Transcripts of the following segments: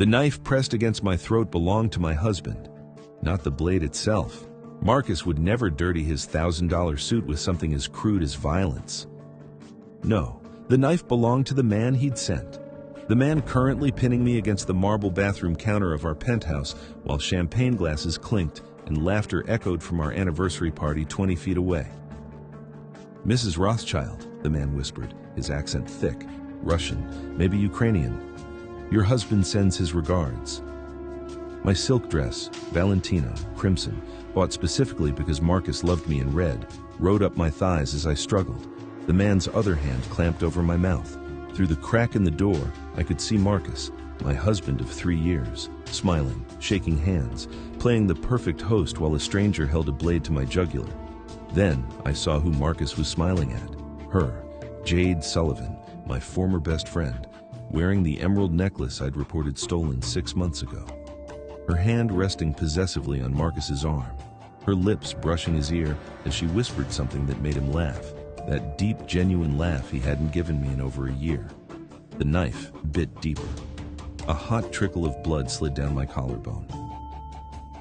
The knife pressed against my throat belonged to my husband, not the blade itself. Marcus would never dirty his $1,000 suit with something as crude as violence. No, the knife belonged to the man he'd sent. The man currently pinning me against the marble bathroom counter of our penthouse while champagne glasses clinked and laughter echoed from our anniversary party 20 feet away. "Mrs. Rothschild," the man whispered, his accent thick, Russian, maybe Ukrainian. "Your husband sends his regards." My silk dress, Valentina, crimson, bought specifically because Marcus loved me in red, rode up my thighs as I struggled. The man's other hand clamped over my mouth. Through the crack in the door, I could see Marcus, my husband of 3 years, smiling, shaking hands, playing the perfect host while a stranger held a blade to my jugular. Then I saw who Marcus was smiling at. Her, Jade Sullivan, my former best friend, wearing the emerald necklace I'd reported stolen 6 months ago. Her hand resting possessively on Marcus's arm, her lips brushing his ear as she whispered something that made him laugh, that deep, genuine laugh he hadn't given me in over a year. The knife bit deeper. A hot trickle of blood slid down my collarbone.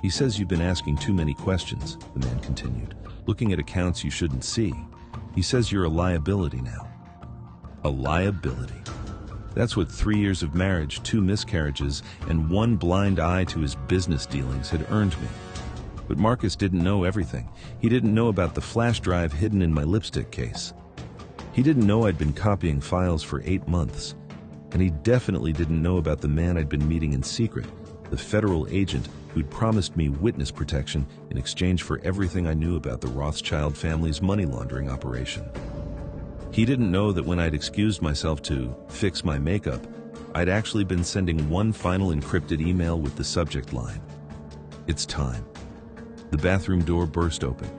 "He says you've been asking too many questions," the man continued, "looking at accounts you shouldn't see. He says you're a liability now." A liability. That's what 3 years of marriage, 2 miscarriages, and 1 blind eye to his business dealings had earned me. But Marcus didn't know everything. He didn't know about the flash drive hidden in my lipstick case. He didn't know I'd been copying files for 8 months. And he definitely didn't know about the man I'd been meeting in secret, the federal agent who'd promised me witness protection in exchange for everything I knew about the Rothschild family's money laundering operation. He didn't know that when I'd excused myself to fix my makeup, I'd actually been sending one final encrypted email with the subject line, "It's time." The bathroom door burst open,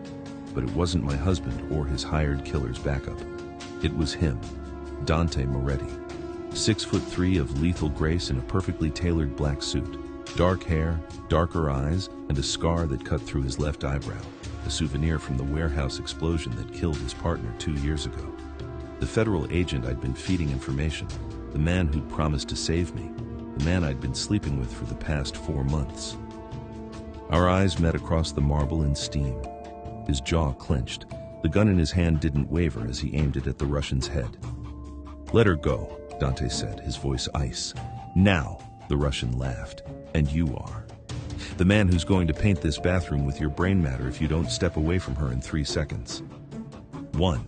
but it wasn't my husband or his hired killer's backup. It was him, Dante Moretti, 6'3" of lethal grace in a perfectly tailored black suit, dark hair, darker eyes, and a scar that cut through his left eyebrow, a souvenir from the warehouse explosion that killed his partner 2 years ago. The federal agent I'd been feeding information, the man who'd promised to save me, the man I'd been sleeping with for the past 4 months. Our eyes met across the marble in steam. His jaw clenched. The gun in his hand didn't waver as he aimed it at the Russian's head. "Let her go," Dante said, his voice ice. "Now," the Russian laughed, "and you are. The man who's going to paint this bathroom with your brain matter if you don't step away from her in 3 seconds. 1.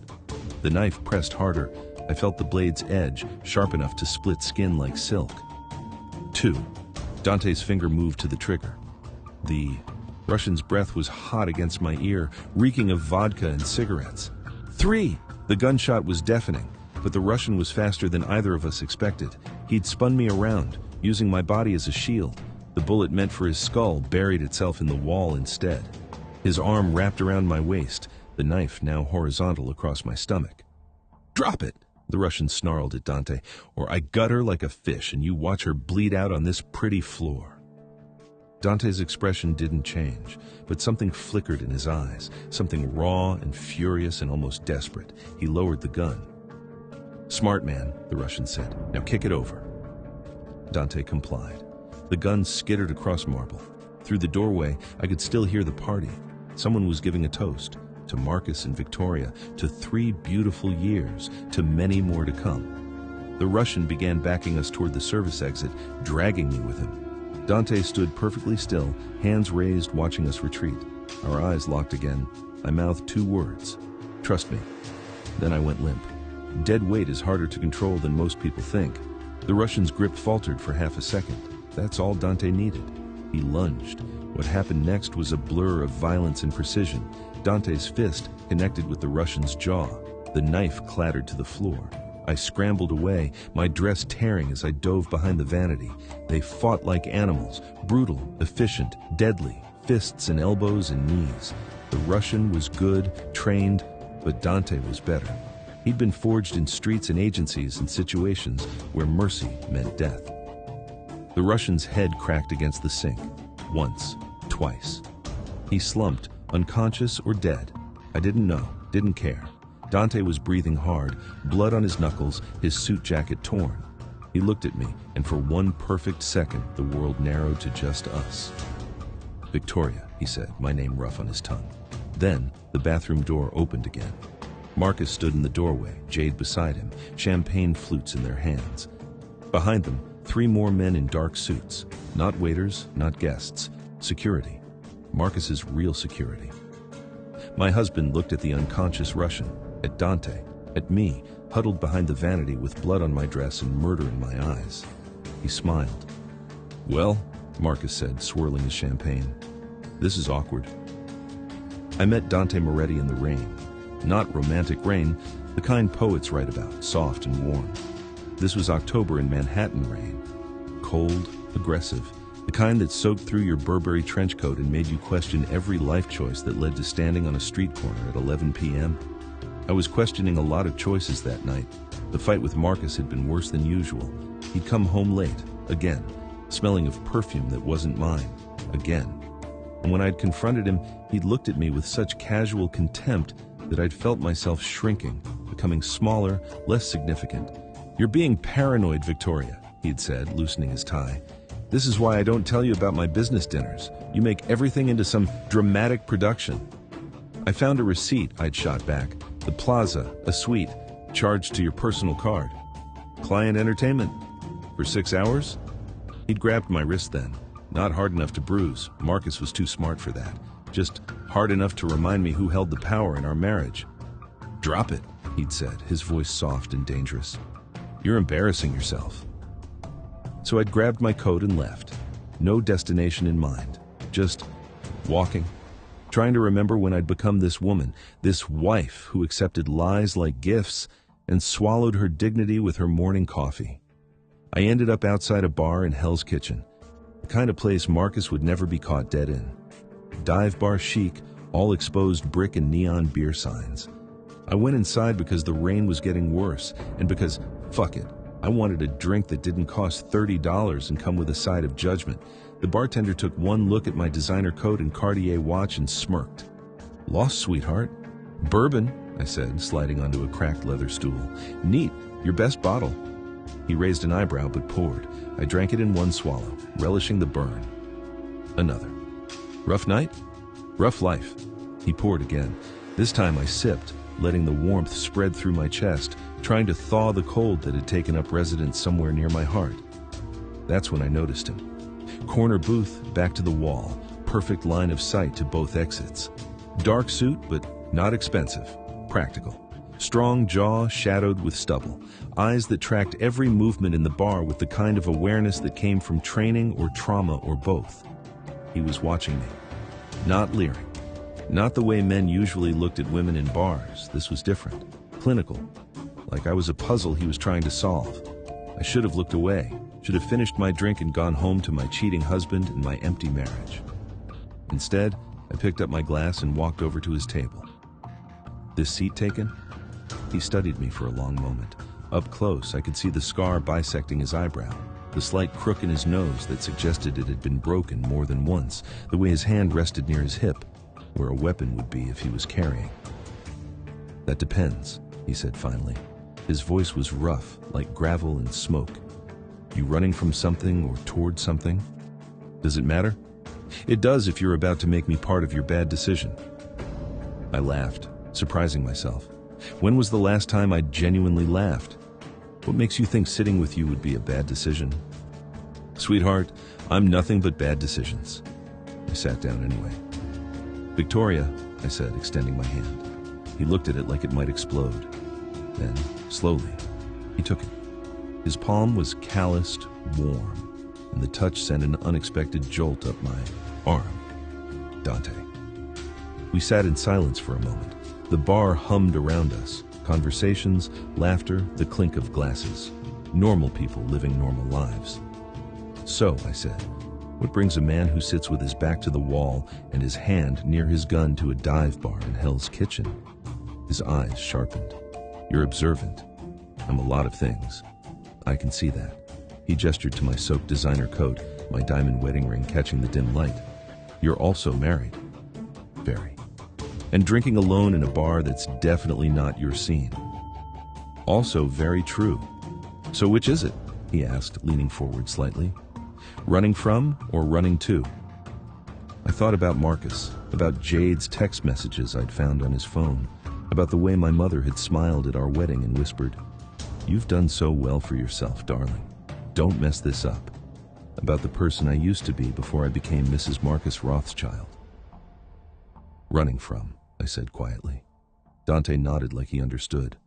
The knife pressed harder. I felt the blade's edge, sharp enough to split skin like silk. 2. Dante's finger moved to the trigger. The Russian's breath was hot against my ear, reeking of vodka and cigarettes. 3. The gunshot was deafening, but the Russian was faster than either of us expected. He'd spun me around, using my body as a shield. The bullet meant for his skull buried itself in the wall instead. His arm wrapped around my waist, the knife now horizontal across my stomach. "Drop it," the Russian snarled at Dante, "or I gut her like a fish and you watch her bleed out on this pretty floor." Dante's expression didn't change, but something flickered in his eyes, something raw and furious and almost desperate. He lowered the gun. "Smart man," the Russian said. "Now kick it over." Dante complied. The gun skittered across marble. Through the doorway, I could still hear the party. Someone was giving a toast. To Marcus and Victoria, to 3 beautiful years, to many more to come. The Russian began backing us toward the service exit, dragging me with him. Dante stood perfectly still, hands raised, watching us retreat. Our eyes locked again. I mouthed 2 words. "Trust me." Then I went limp. Dead weight is harder to control than most people think. The Russian's grip faltered for half a second. That's all Dante needed. He lunged. What happened next was a blur of violence and precision. Dante's fist connected with the Russian's jaw. The knife clattered to the floor. I scrambled away, my dress tearing as I dove behind the vanity. They fought like animals, brutal, efficient, deadly, fists and elbows and knees. The Russian was good, trained, but Dante was better. He'd been forged in streets and agencies and situations where mercy meant death. The Russian's head cracked against the sink. Once, twice. He slumped, unconscious or dead. I didn't know, didn't care. Dante was breathing hard, blood on his knuckles, his suit jacket torn. He looked at me, and for one perfect second, the world narrowed to just us. "Victoria," he said, my name rough on his tongue. Then, the bathroom door opened again. Marcus stood in the doorway, Jade beside him, champagne flutes in their hands. Behind them, 3 more men in dark suits. Not waiters, not guests. Security. Marcus's real security. My husband looked at the unconscious Russian, at Dante, at me, huddled behind the vanity with blood on my dress and murder in my eyes. He smiled. "Well," Marcus said, swirling his champagne, "this is awkward." I met Dante Moretti in the rain. Not romantic rain, the kind poets write about, soft and warm. This was October in Manhattan rain. Cold, aggressive, the kind that soaked through your Burberry trench coat and made you question every life choice that led to standing on a street corner at 11 p.m. I was questioning a lot of choices that night. The fight with Marcus had been worse than usual. He'd come home late, again, smelling of perfume that wasn't mine, again. And when I'd confronted him, he'd looked at me with such casual contempt that I'd felt myself shrinking, becoming smaller, less significant. "You're being paranoid, Victoria," he'd said, loosening his tie. "This is why I don't tell you about my business dinners. You make everything into some dramatic production." I found a receipt, I'd shot back. "The plaza, a suite, charged to your personal card. Client entertainment. For 6 hours?" He'd grabbed my wrist then. Not hard enough to bruise. Marcus was too smart for that. Just hard enough to remind me who held the power in our marriage. "Drop it," he'd said, his voice soft and dangerous. "You're embarrassing yourself." So I'd grabbed my coat and left. No destination in mind. Just walking. Trying to remember when I'd become this woman, this wife who accepted lies like gifts and swallowed her dignity with her morning coffee. I ended up outside a bar in Hell's Kitchen, the kind of place Marcus would never be caught dead in. Dive bar chic, all exposed brick and neon beer signs. I went inside because the rain was getting worse, and because, fuck it, I wanted a drink that didn't cost $30 and come with a side of judgment. The bartender took one look at my designer coat and Cartier watch and smirked. "Lost, sweetheart." "Bourbon," I said, sliding onto a cracked leather stool. "Neat, your best bottle." He raised an eyebrow but poured. I drank it in one swallow, relishing the burn. Another. "Rough night?" "Rough life." He poured again. This time I sipped, letting the warmth spread through my chest, trying to thaw the cold that had taken up residence somewhere near my heart. That's when I noticed him. Corner booth, back to the wall, perfect line of sight to both exits. Dark suit, but not expensive. Practical. Strong jaw shadowed with stubble. Eyes that tracked every movement in the bar with the kind of awareness that came from training or trauma or both. He was watching me. Not leering. Not the way men usually looked at women in bars. This was different. Clinical. Like I was a puzzle he was trying to solve. I should have looked away. Should have finished my drink and gone home to my cheating husband and my empty marriage. Instead, I picked up my glass and walked over to his table. "This seat taken?" He studied me for a long moment. Up close, I could see the scar bisecting his eyebrow, the slight crook in his nose that suggested it had been broken more than once, the way his hand rested near his hip, where a weapon would be if he was carrying. "That depends," he said finally. His voice was rough, like gravel and smoke. "You running from something or toward something? Does it matter?" "It does if you're about to make me part of your bad decision." I laughed, surprising myself. When was the last time I'd genuinely laughed? "What makes you think sitting with you would be a bad decision?" "Sweetheart, I'm nothing but bad decisions." I sat down anyway. "Victoria," I said, extending my hand. He looked at it like it might explode. Then, slowly, he took it. His palm was calloused, warm, and the touch sent an unexpected jolt up my arm. Dante. We sat in silence for a moment. The bar hummed around us. Conversations, laughter, the clink of glasses. Normal people living normal lives. "So," I said, "what brings a man who sits with his back to the wall and his hand near his gun to a dive bar in Hell's Kitchen?" His eyes sharpened. "You're observant. I'm a lot of things. I can see that." He gestured to my soaked designer coat, my diamond wedding ring catching the dim light. "You're also married." "Very. And drinking alone in a bar that's definitely not your scene." "Also very true. So which is it?" he asked, leaning forward slightly. Running from or running to? I thought about Marcus, about Jade's text messages I'd found on his phone, about the way my mother had smiled at our wedding and whispered, "You've done so well for yourself, darling. Don't mess this up." About the person I used to be before I became Mrs. Marcus Rothschild. "Running from," I said quietly. Dante nodded like he understood,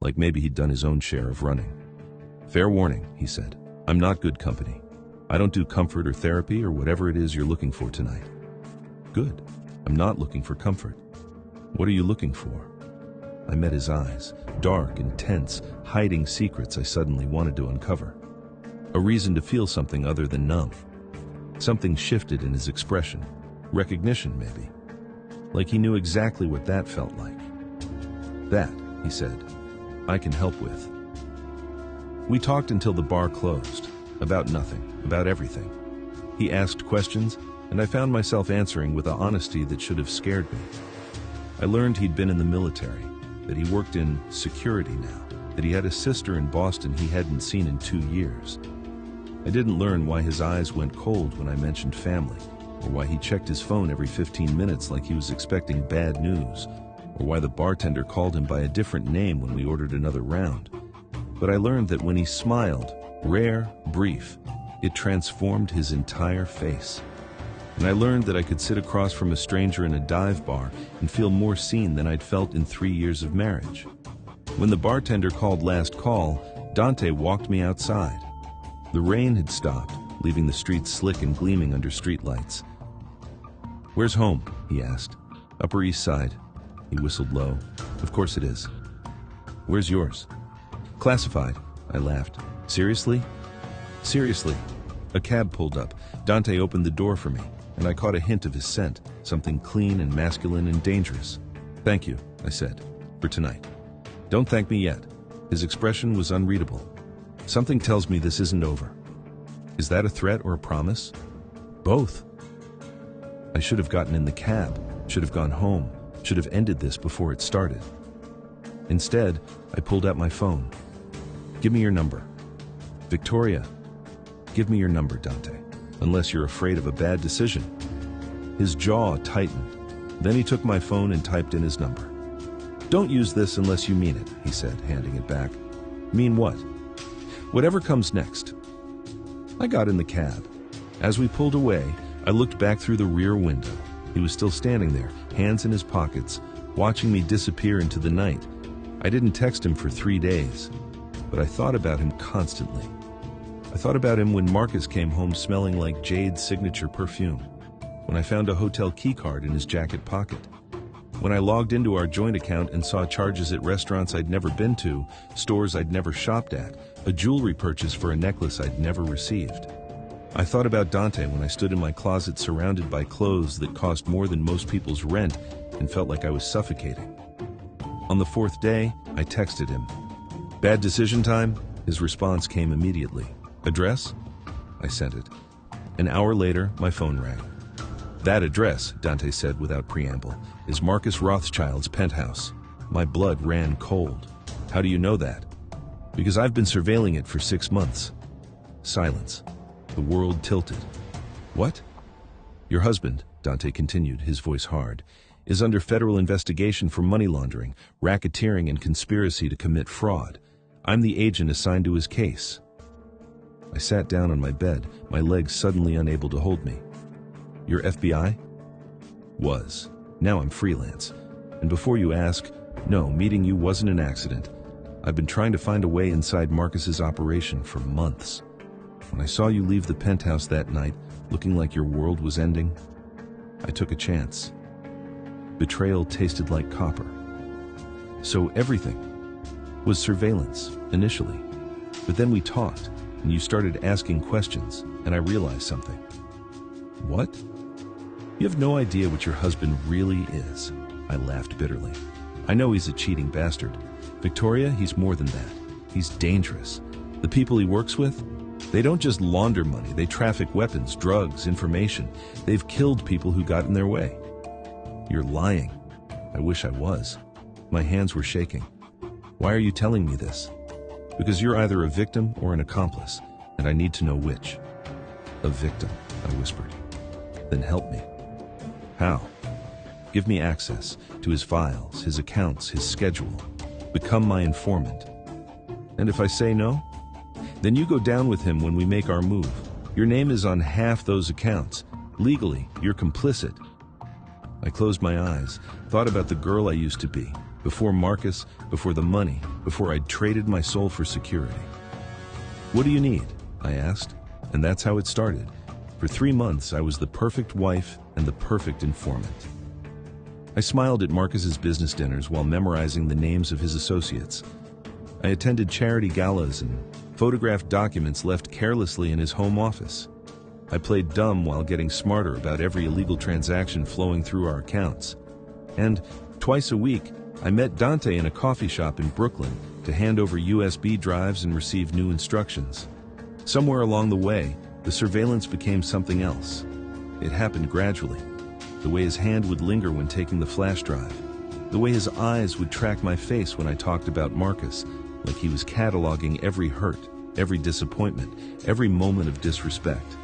like maybe he'd done his own share of running. "Fair warning," he said. "I'm not good company. I don't do comfort or therapy or whatever it is you're looking for tonight." "Good. I'm not looking for comfort. What are you looking for?" I met his eyes, dark and tense, hiding secrets I suddenly wanted to uncover. A reason to feel something other than numb. Something shifted in his expression. Recognition, maybe. Like he knew exactly what that felt like. "That," he said, "I can help with." We talked until the bar closed. About nothing, about everything. He asked questions, and I found myself answering with an honesty that should have scared me. I learned he'd been in the military, that he worked in security now, that he had a sister in Boston he hadn't seen in 2 years. I didn't learn why his eyes went cold when I mentioned family, or why he checked his phone every 15 minutes like he was expecting bad news, or why the bartender called him by a different name when we ordered another round. But I learned that when he smiled, rare, brief, it transformed his entire face. And I learned that I could sit across from a stranger in a dive bar and feel more seen than I'd felt in 3 years of marriage. When the bartender called last call, Dante walked me outside. The rain had stopped, leaving the streets slick and gleaming under streetlights. "Where's home?" he asked. "Upper East Side." He whistled low. "Of course it is." "Where's yours?" "Classified," I laughed. "Seriously?" "Seriously." A cab pulled up. Dante opened the door for me, and I caught a hint of his scent, something clean and masculine and dangerous. "Thank you," I said, "for tonight." "Don't thank me yet." His expression was unreadable. "Something tells me this isn't over." Is that a threat or a promise? Both. I should have gotten in the cab, should have gone home, should have ended this before it started. Instead, I pulled out my phone. "Give me your number." "Victoria." "Give me your number, Dante, unless you're afraid of a bad decision." His jaw tightened. Then he took my phone and typed in his number. "Don't use this unless you mean it," he said, handing it back. "Mean what?" "Whatever comes next." I got in the cab. As we pulled away, I looked back through the rear window. He was still standing there, hands in his pockets, watching me disappear into the night. I didn't text him for 3 days, but I thought about him constantly. I thought about him when Marcus came home smelling like Jade's signature perfume, when I found a hotel keycard in his jacket pocket, when I logged into our joint account and saw charges at restaurants I'd never been to, stores I'd never shopped at, a jewelry purchase for a necklace I'd never received. I thought about Dante when I stood in my closet surrounded by clothes that cost more than most people's rent and felt like I was suffocating. On the 4th day, I texted him. "Bad decision time?" His response came immediately. "Address?" I sent it. An hour later, my phone rang. "That address," Dante said without preamble, "is Marcus Rothschild's penthouse." My blood ran cold. "How do you know that?" "Because I've been surveilling it for 6 months." Silence. The world tilted. "What?" "Your husband," Dante continued, his voice hard, "is under federal investigation for money laundering, racketeering, and conspiracy to commit fraud. I'm the agent assigned to his case." I sat down on my bed, my legs suddenly unable to hold me. "Your FBI?" "Was. Now I'm freelance. And before you ask, no, meeting you wasn't an accident. I've been trying to find a way inside Marcus's operation for months. When I saw you leave the penthouse that night, looking like your world was ending, I took a chance. Betrayal tasted like copper. So everything was surveillance, initially. But then we talked, and you started asking questions, and I realized something." "What?" "You have no idea what your husband really is." I laughed bitterly. "I know he's a cheating bastard. Victoria, he's more than that. He's dangerous. The people he works with, they don't just launder money, they traffic weapons, drugs, information. They've killed people who got in their way." "You're lying." I wish I was. My hands were shaking. "Why are you telling me this?" "Because you're either a victim or an accomplice. and I need to know which. A victim, I whispered. Then help me. How? Give me access to his files, his accounts, his schedule. Become my informant. And if I say no? Then you go down with him when we make our move. Your name is on half those accounts. Legally, you're complicit. I closed my eyes, thought about the girl I used to be, before Marcus, before the money, before I'd traded my soul for security. What do you need? I asked, and that's how it started. For 3 months, I was the perfect wife and the perfect informant. I smiled at Marcus's business dinners while memorizing the names of his associates. I attended charity galas and photographed documents left carelessly in his home office. I played dumb while getting smarter about every illegal transaction flowing through our accounts. And twice a week, I met Dante in a coffee shop in Brooklyn to hand over USB drives and receive new instructions. Somewhere along the way, the surveillance became something else. It happened gradually. The way his hand would linger when taking the flash drive. The way his eyes would track my face when I talked about Marcus, like he was cataloging every hurt, every disappointment, every moment of disrespect.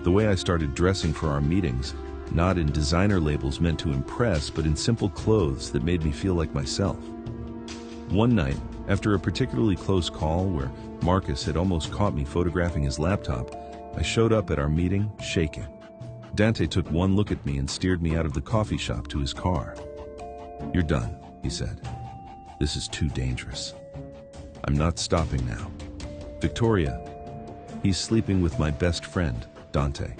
The way I started dressing for our meetings, not in designer labels meant to impress, but in simple clothes that made me feel like myself. One night, after a particularly close call where Marcus had almost caught me photographing his laptop, I showed up at our meeting, shaking. Dante took one look at me and steered me out of the coffee shop to his car. "You're done," he said. "This is too dangerous. I'm not stopping now. Victoria, he's sleeping with my best friend, Dante.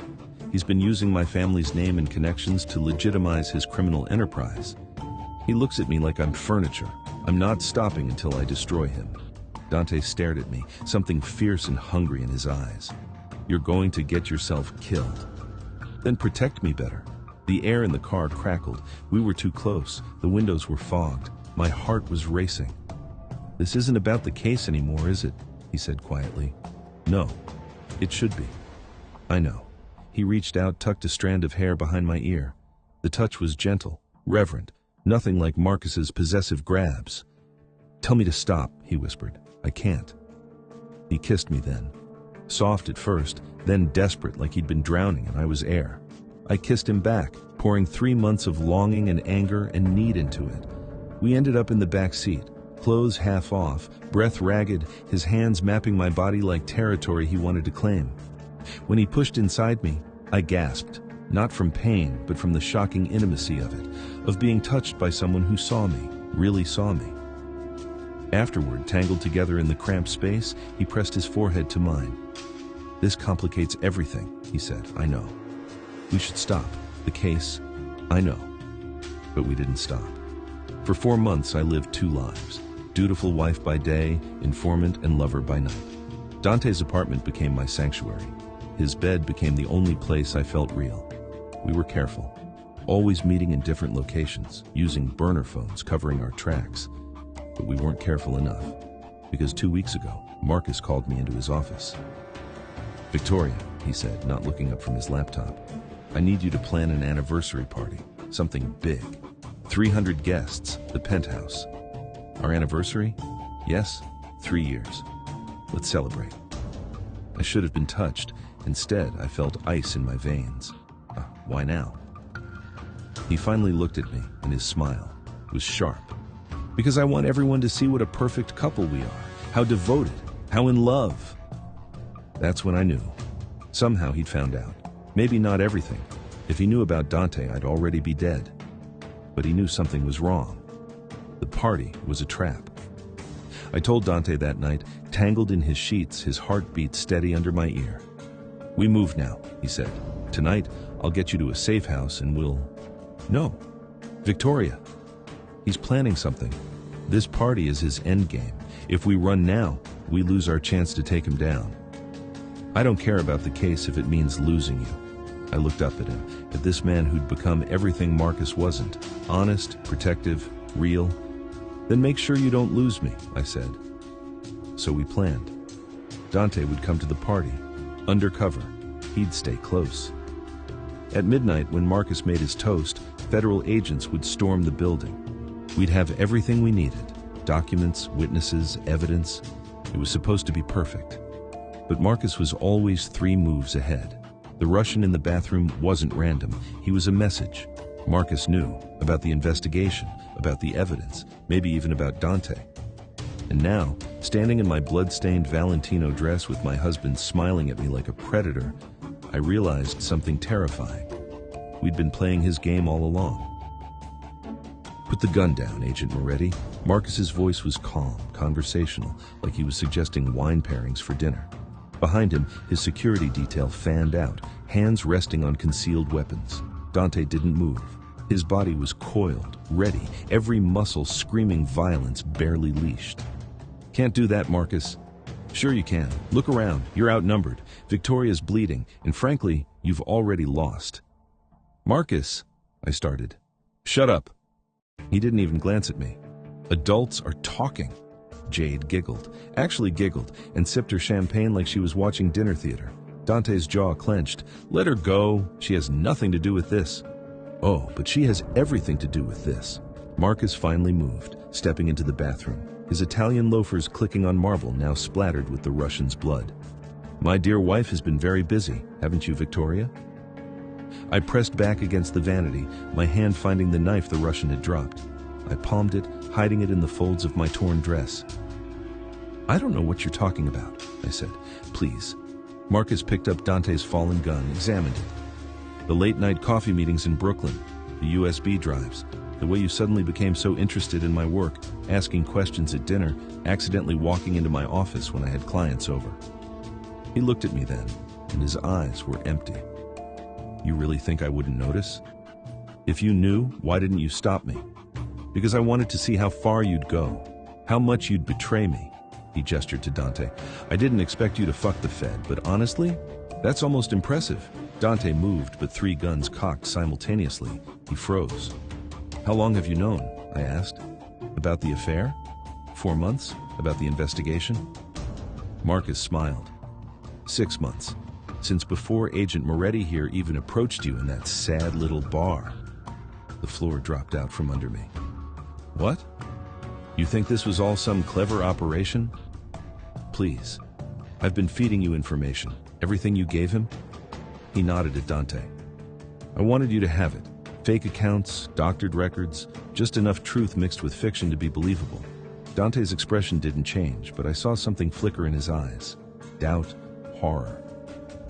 He's been using my family's name and connections to legitimize his criminal enterprise. He looks at me like I'm furniture. I'm not stopping until I destroy him." Dante stared at me, something fierce and hungry in his eyes. "You're going to get yourself killed. Then protect me better." The air in the car crackled. We were too close. The windows were fogged. My heart was racing. "This isn't about the case anymore, is it?" he said quietly. "No, it should be." "I know." He reached out, tucked a strand of hair behind my ear. The touch was gentle, reverent, nothing like Marcus's possessive grabs. "Tell me to stop," he whispered. "I can't." He kissed me then. Soft at first, then desperate like he'd been drowning and I was air. I kissed him back, pouring 3 months of longing and anger and need into it. We ended up in the back seat, clothes half off, breath ragged, his hands mapping my body like territory he wanted to claim. When he pushed inside me, I gasped, not from pain, but from the shocking intimacy of it, of being touched by someone who saw me, really saw me. Afterward, tangled together in the cramped space, he pressed his forehead to mine. "This complicates everything," he said. "I know. We should stop. The case, I know." But we didn't stop. For 4 months, I lived 2 lives. Dutiful wife by day, informant and lover by night. Dante's apartment became my sanctuary. His bed became the only place I felt real. We were careful, always meeting in different locations, using burner phones covering our tracks. But we weren't careful enough, because 2 weeks ago, Marcus called me into his office. "Victoria," he said, not looking up from his laptop, "I need you to plan an anniversary party, something big. 300 guests, the penthouse. Our anniversary? Yes, 3 years. Let's celebrate." I should have been touched. Instead, I felt ice in my veins. Why now? He finally looked at me, and his smile was sharp. "Because I want everyone to see what a perfect couple we are, how devoted, how in love." That's when I knew. Somehow he'd found out. Maybe not everything. If he knew about Dante, I'd already be dead. But he knew something was wrong. The party was a trap. I told Dante that night, tangled in his sheets, his heartbeat steady under my ear. "We move now," he said. "Tonight, I'll get you to a safe house and we'll..." "No, Victoria. He's planning something. This party is his endgame. If we run now, we lose our chance to take him down. I don't care about the case if it means losing you." I looked up at him, at this man who'd become everything Marcus wasn't. Honest, protective, real. "Then make sure you don't lose me," I said. So we planned. Dante would come to the party. Undercover. He'd stay close. At midnight, when Marcus made his toast, federal agents would storm the building. We'd have everything we needed. Documents, witnesses, evidence. It was supposed to be perfect. But Marcus was always 3 moves ahead. The Russian in the bathroom wasn't random. He was a message. Marcus knew about the investigation, about the evidence, maybe even about Dante. And now, standing in my blood-stained Valentino dress with my husband smiling at me like a predator, I realized something terrifying. We'd been playing his game all along. "Put the gun down, Agent Moretti." Marcus's voice was calm, conversational, like he was suggesting wine pairings for dinner. Behind him, his security detail fanned out, hands resting on concealed weapons. Dante didn't move. His body was coiled, ready, every muscle screaming violence, barely leashed. "Can't do that, Marcus." "Sure you can. Look around. You're outnumbered. Victoria's bleeding, and frankly, you've already lost." "Marcus," I started. "Shut up." He didn't even glance at me. "Adults are talking." Jade giggled, actually giggled, and sipped her champagne like she was watching dinner theater. Dante's jaw clenched. "Let her go. She has nothing to do with this." "Oh, but she has everything to do with this." Marcus finally moved, stepping into the bathroom, his Italian loafers clicking on marble now splattered with the Russian's blood. "My dear wife has been very busy, haven't you, Victoria?" I pressed back against the vanity, my hand finding the knife the Russian had dropped. I palmed it, hiding it in the folds of my torn dress. "I don't know what you're talking about," I said. "Please." Marcus picked up Dante's fallen gun, examined it. "The late-night coffee meetings in Brooklyn, the USB drives, the way you suddenly became so interested in my work, asking questions at dinner, accidentally walking into my office when I had clients over." He looked at me then, and his eyes were empty. "You really think I wouldn't notice? If you knew, why didn't you stop me?" "Because I wanted to see how far you'd go, how much you'd betray me." He gestured to Dante. "I didn't expect you to fuck the Fed, but honestly, that's almost impressive." Dante moved, but 3 guns cocked simultaneously. He froze. "How long have you known?" I asked. "About the affair? 4 months? About the investigation?" Marcus smiled. 6 months. Since before Agent Moretti here even approached you in that sad little bar." The floor dropped out from under me. "What? You think this was all some clever operation?" "Please. I've been feeding you information. Everything you gave him?" He nodded at Dante. "I wanted you to have it. Fake accounts, doctored records, just enough truth mixed with fiction to be believable." Dante's expression didn't change, but I saw something flicker in his eyes. Doubt, horror.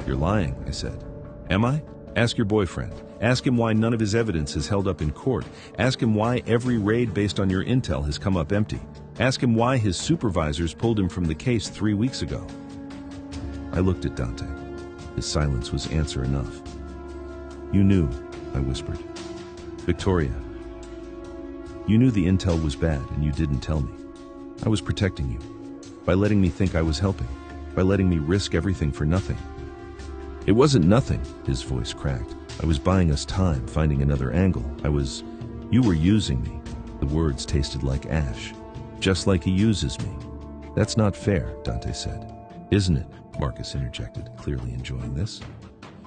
"You're lying," I said. "Am I? Ask your boyfriend. Ask him why none of his evidence is held up in court. Ask him why every raid based on your intel has come up empty. Ask him why his supervisors pulled him from the case 3 weeks ago." I looked at Dante. His silence was answer enough. "You knew," I whispered. "Victoria, you knew the intel was bad and you didn't tell me. I was protecting you, by letting me think I was helping, by letting me risk everything for nothing." "It wasn't nothing," his voice cracked. "I was buying us time, finding another angle. You were using me." The words tasted like ash. "Just like he uses me." "That's not fair," Dante said. "Isn't it?" Marcus interjected, clearly enjoying this.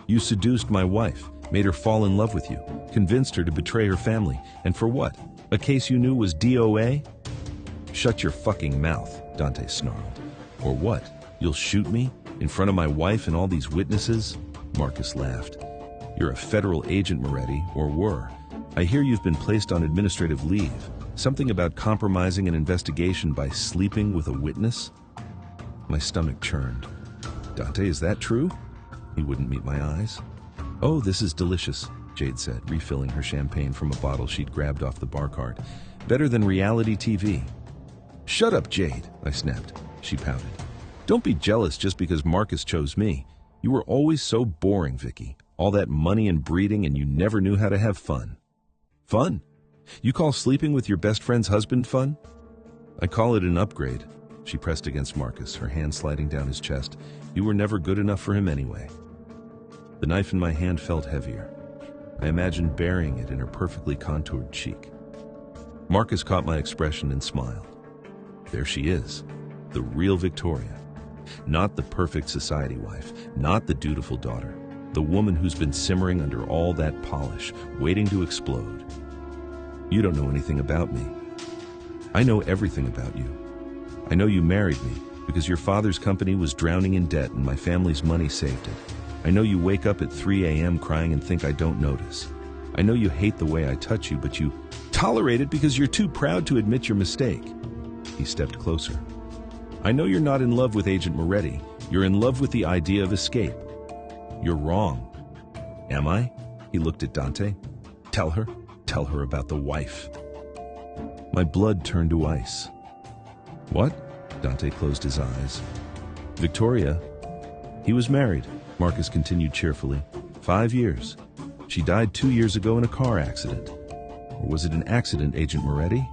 "You seduced my wife, made her fall in love with you, convinced her to betray her family, and for what? A case you knew was DOA?" "Shut your fucking mouth," Dante snarled. "Or what? You'll shoot me? In front of my wife and all these witnesses?" Marcus laughed. "You're a federal agent, Moretti, or were. I hear you've been placed on administrative leave. Something about compromising an investigation by sleeping with a witness?" My stomach churned. "Dante, is that true?" He wouldn't meet my eyes. "Oh, this is delicious," Jade said, refilling her champagne from a bottle she'd grabbed off the bar cart. "Better than reality TV." "Shut up, Jade," I snapped. She pouted. "Don't be jealous just because Marcus chose me. You were always so boring, Vicky. All that money and breeding, and you never knew how to have fun." "Fun? You call sleeping with your best friend's husband fun?" "I call it an upgrade." She pressed against Marcus, her hand sliding down his chest. "You were never good enough for him anyway." The knife in my hand felt heavier. I imagined burying it in her perfectly contoured cheek. Marcus caught my expression and smiled. There she is, the real Victoria. Not the perfect society wife, not the dutiful daughter, the woman who's been simmering under all that polish, waiting to explode. "You don't know anything about me." "I know everything about you. I know you married me, Because your father's company was drowning in debt and my family's money saved it. I know you wake up at 3 a.m. crying and think I don't notice. I know you hate the way I touch you, but you tolerate it because you're too proud to admit your mistake. He stepped closer. I know you're not in love with Agent Moretti. You're in love with the idea of escape. You're wrong. Am I? He looked at Dante. Tell her about the wife. My blood turned to ice. What? Dante closed his eyes. Victoria. He was married, Marcus continued cheerfully. 5 years. She died 2 years ago in a car accident. Or was it an accident, Agent Moretti?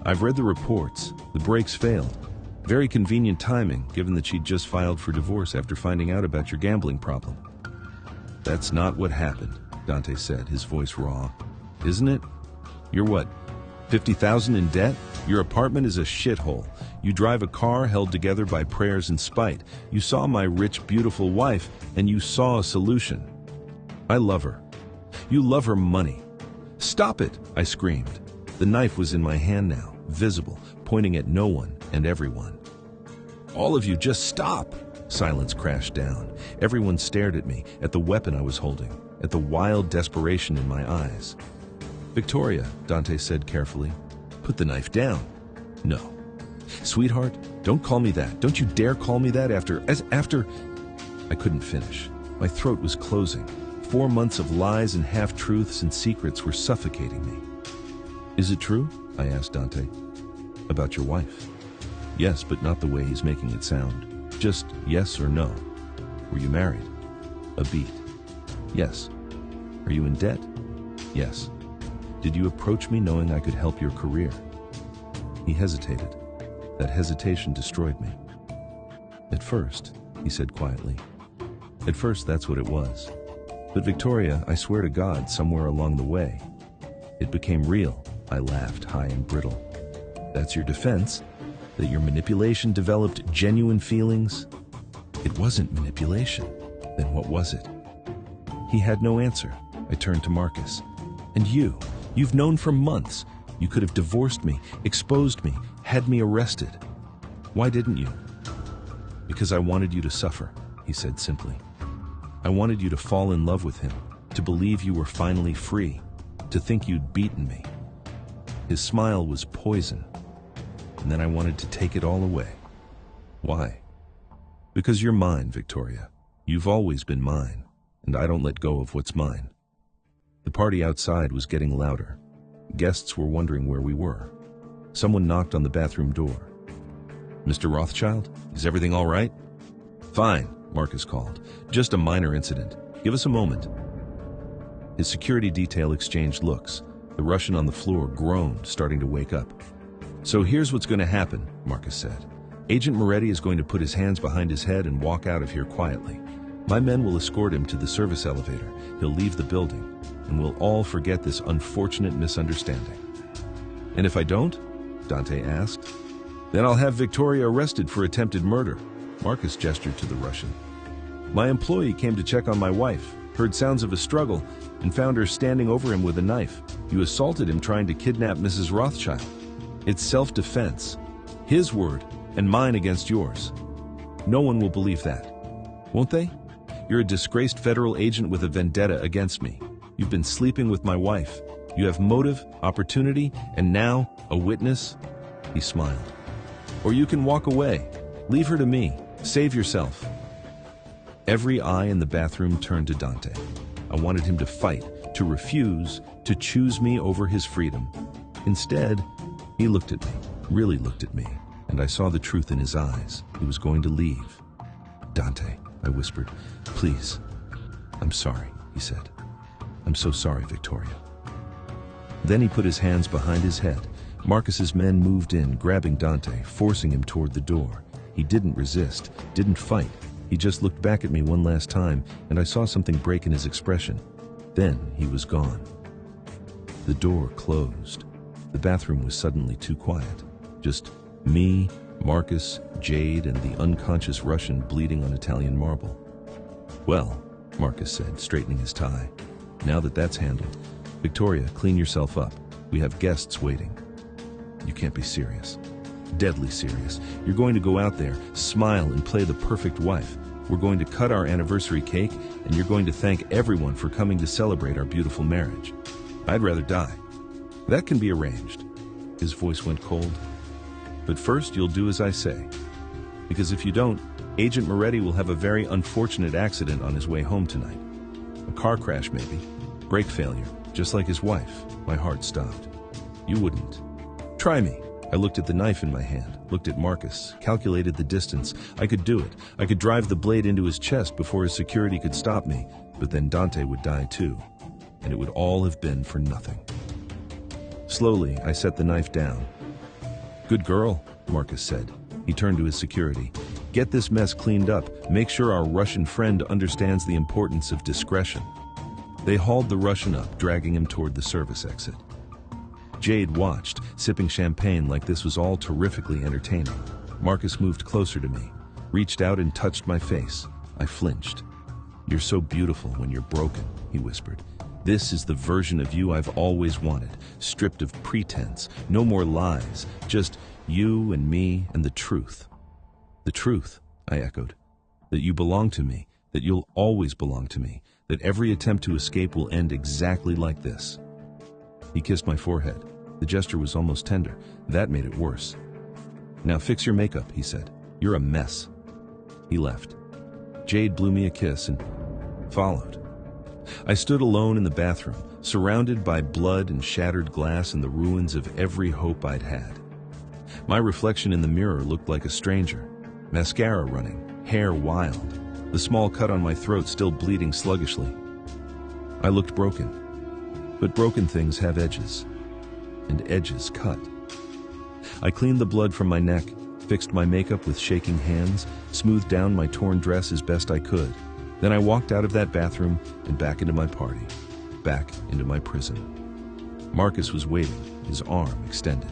I've read the reports. The brakes failed. Very convenient timing, given that she'd just filed for divorce after finding out about your gambling problem. That's not what happened, Dante said, his voice raw. Isn't it? You're what, 50,000 in debt? Your apartment is a shithole. You drive a car held together by prayers and spite. You saw my rich, beautiful wife, and you saw a solution. I love her. You love her money. Stop it, I screamed. The knife was in my hand now, visible, pointing at no one and everyone. All of you, just stop! Silence crashed down. Everyone stared at me, at the weapon I was holding, at the wild desperation in my eyes. Victoria, Dante said carefully, put the knife down. No. Sweetheart, don't call me that. Don't you dare call me that after... I couldn't finish. My throat was closing. 4 months of lies and half-truths and secrets were suffocating me. Is it true? I asked Dante. About your wife. Yes, but not the way he's making it sound. Just yes or no. Were you married? A beat. Yes. Are you in debt? Yes. Did you approach me knowing I could help your career? He hesitated. That hesitation destroyed me. At first, he said quietly. At first, that's what it was. But Victoria, I swear to God, somewhere along the way, it became real. I laughed, high and brittle. That's your defense? That your manipulation developed genuine feelings? It wasn't manipulation. Then what was it? He had no answer. I turned to Marcus. And you've known for months. You could have divorced me, exposed me, had me arrested. Why didn't you? Because I wanted you to suffer, he said simply. I wanted you to fall in love with him, to believe you were finally free, to think you'd beaten me. His smile was poison, and then I wanted to take it all away. Why? Because you're mine, Victoria. You've always been mine, and I don't let go of what's mine. The party outside was getting louder. Guests were wondering where we were. Someone knocked on the bathroom door. Mr. Rothschild, is everything all right? Fine, Marcus called. Just a minor incident. Give us a moment. His security detail exchanged looks. The Russian on the floor groaned, starting to wake up. So here's what's going to happen, Marcus said. Agent Moretti is going to put his hands behind his head and walk out of here quietly. My men will escort him to the service elevator. He'll leave the building, and we'll all forget this unfortunate misunderstanding. And if I don't? Dante asked. Then I'll have Victoria arrested for attempted murder. Marcus gestured to the Russian. My employee came to check on my wife, heard sounds of a struggle, and found her standing over him with a knife. You assaulted him trying to kidnap Mrs. Rothschild. It's self-defense. His word and mine against yours. No one will believe that. Won't they? You're a disgraced federal agent with a vendetta against me. You've been sleeping with my wife. You have motive, opportunity, and now a witness? He smiled. Or you can walk away. Leave her to me. Save yourself. Every eye in the bathroom turned to Dante. I wanted him to fight, to refuse, to choose me over his freedom. Instead, he looked at me, really looked at me, and I saw the truth in his eyes. He was going to leave. Dante, I whispered, please. I'm sorry, he said. I'm so sorry, Victoria. Then he put his hands behind his head. Marcus's men moved in, grabbing Dante, forcing him toward the door. He didn't resist, didn't fight. He just looked back at me one last time, and I saw something break in his expression. Then he was gone. The door closed. The bathroom was suddenly too quiet. Just me, Marcus, Jade, and the unconscious Russian bleeding on Italian marble. Well, Marcus said, straightening his tie. Now that that's handled, Victoria, clean yourself up. We have guests waiting. You can't be serious. Deadly serious. You're going to go out there, smile, and play the perfect wife. We're going to cut our anniversary cake, and you're going to thank everyone for coming to celebrate our beautiful marriage. I'd rather die. That can be arranged. His voice went cold. But first, you'll do as I say. Because if you don't, Agent Moretti will have a very unfortunate accident on his way home tonight. A car crash, maybe. Brake failure, just like his wife. My heart stopped. You wouldn't. Try me. I looked at the knife in my hand, looked at Marcus, calculated the distance. I could do it. I could drive the blade into his chest before his security could stop me, but then Dante would die too, and it would all have been for nothing. Slowly, I set the knife down. Good girl, Marcus said. He turned to his security. Get this mess cleaned up. Make sure our Russian friend understands the importance of discretion. They hauled the Russian up, dragging him toward the service exit. Jade watched, sipping champagne like this was all terrifically entertaining. Marcus moved closer to me, reached out and touched my face. I flinched. You're so beautiful when you're broken, he whispered. This is the version of you I've always wanted, stripped of pretense, no more lies, just you and me and the truth. The truth, I echoed. That you belong to me, that you'll always belong to me, that every attempt to escape will end exactly like this. He kissed my forehead. The gesture was almost tender. That made it worse. Now fix your makeup, he said. You're a mess. He left. Jade blew me a kiss and followed. I stood alone in the bathroom, surrounded by blood and shattered glass and the ruins of every hope I'd had. My reflection in the mirror looked like a stranger. Mascara running, hair wild, the small cut on my throat still bleeding sluggishly. I looked broken. But broken things have edges, and edges cut. I cleaned the blood from my neck, fixed my makeup with shaking hands, smoothed down my torn dress as best I could. Then I walked out of that bathroom and back into my party, back into my prison. Marcus was waiting, his arm extended.